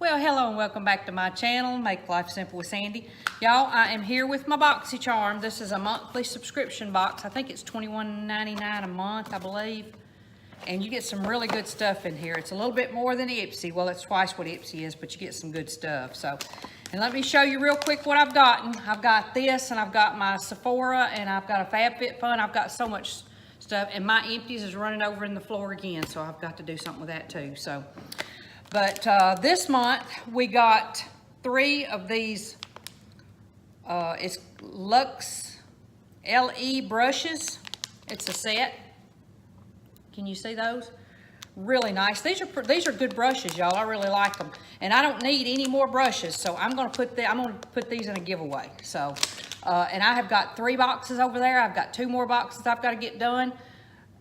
Well, hello and welcome back to my channel, Make Life Simple with Sandy. Y'all, I am here with my Boxy charm. This is a monthly subscription box. I think it's $21.99 a month, I believe. And you get some really good stuff in here. It's a little bit more than Ipsy. Well, it's twice what Ipsy is, but you get some good stuff. So, and let me show you real quick what I've gotten. I've got this, and I've got my Sephora, and I've got a FabFitFun. I've got so much stuff, and my empties is running over in the floor again, so I've got to do something with that too. So, but this month we got 3 of these. It's Luxe LE brushes. It's a set. Can you see those? Really nice. These are good brushes, y'all. I really like them, and I don't need any more brushes, so I'm gonna put these in a giveaway. So, and I have got 3 boxes over there. I've got 2 more boxes I've got to get done.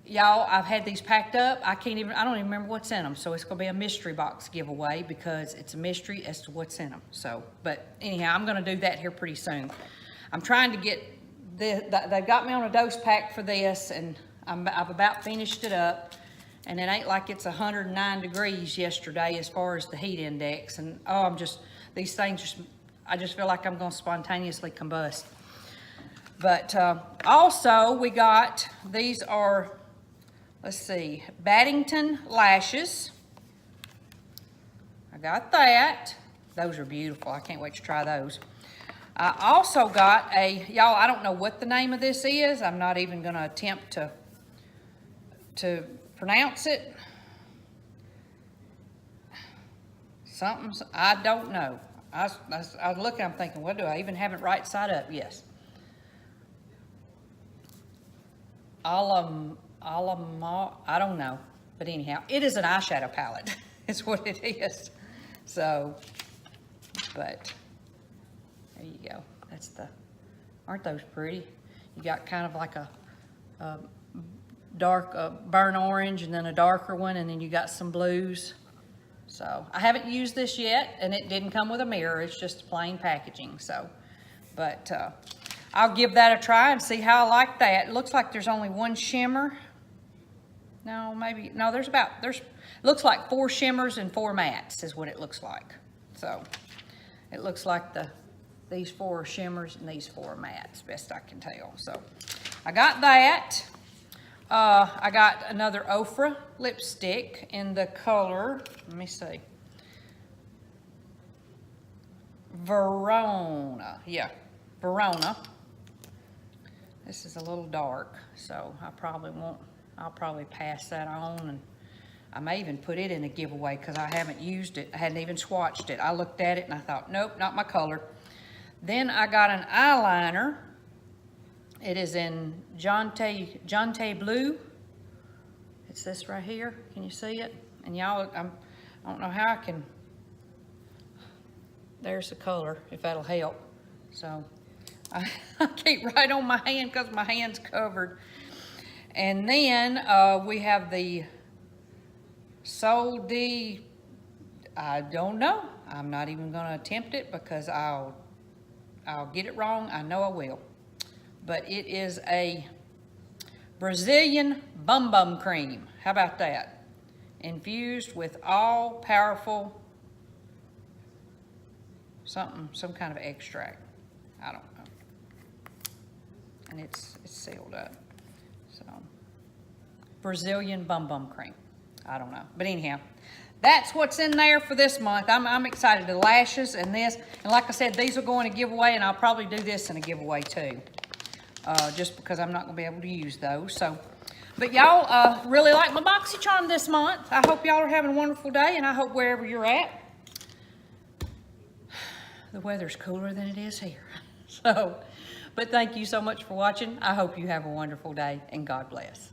Y'all, I've had these packed up. I don't even remember what's in them. So it's gonna be a mystery box giveaway because it's a mystery as to what's in them. So, but anyhow, I'm gonna do that here pretty soon. I'm trying to get they've got me on a dose pack for this, and I've about finished it up. And it ain't like it's 109 degrees yesterday as far as the heat index. And oh, these things I just feel like I'm gonna spontaneously combust. But also we got, these are, let's see, Fenty Lashes. I got that. Those are beautiful. I can't wait to try those. I also got y'all, I don't know what the name of this is. I'm not even gonna attempt to pronounce it. I don't know. I was looking, I'm thinking, what do I even have it right side up? Yes. I don't know. But anyhow, it is an eyeshadow palette. It's what it is. So, but there you go. Aren't those pretty? You got kind of like a dark burnt orange, and then a darker one, and then you got some blues. So I haven't used this yet, and it didn't come with a mirror. It's just plain packaging. So, but I'll give that a try and see how I like that. It looks like there's only 1 shimmer. No, maybe, no, looks like 4 shimmers and 4 mattes is what it looks like. So it looks like these 4 shimmers and these 4 mattes, best I can tell. So I got that. I got another Ofra lipstick in the color, let me see, Verona. Yeah, Verona. This is a little dark, so I'll probably pass that on, and I may even put it in a giveaway because I haven't used it. I hadn't even swatched it. I looked at it and I thought, nope, not my color. Then I got an eyeliner. It is in Jante Blue. It's this right here. Can you see it? And y'all, I don't know how I can. There's the color, if that'll help. So I can't write on my hand because my hand's covered. And then we have the SANDI. I don't know. I'm not even going to attempt it because I'll get it wrong. I know I will. But it is a Brazilian Bum Bum Cream. How about that? Infused with all-powerful some kind of extract. I don't know. And it's sealed up. So, Brazilian Bum Bum Cream. I don't know. But anyhow, that's what's in there for this month. I'm excited. The lashes and this. And like I said, these will go in a giveaway, and I'll probably do this in a giveaway too. Just because I'm not going to be able to use those. So, but y'all really like my Boxy charm this month. I hope y'all are having a wonderful day, and I hope wherever you're at, the weather's cooler than it is here. So, but thank you so much for watching. I hope you have a wonderful day, and God bless.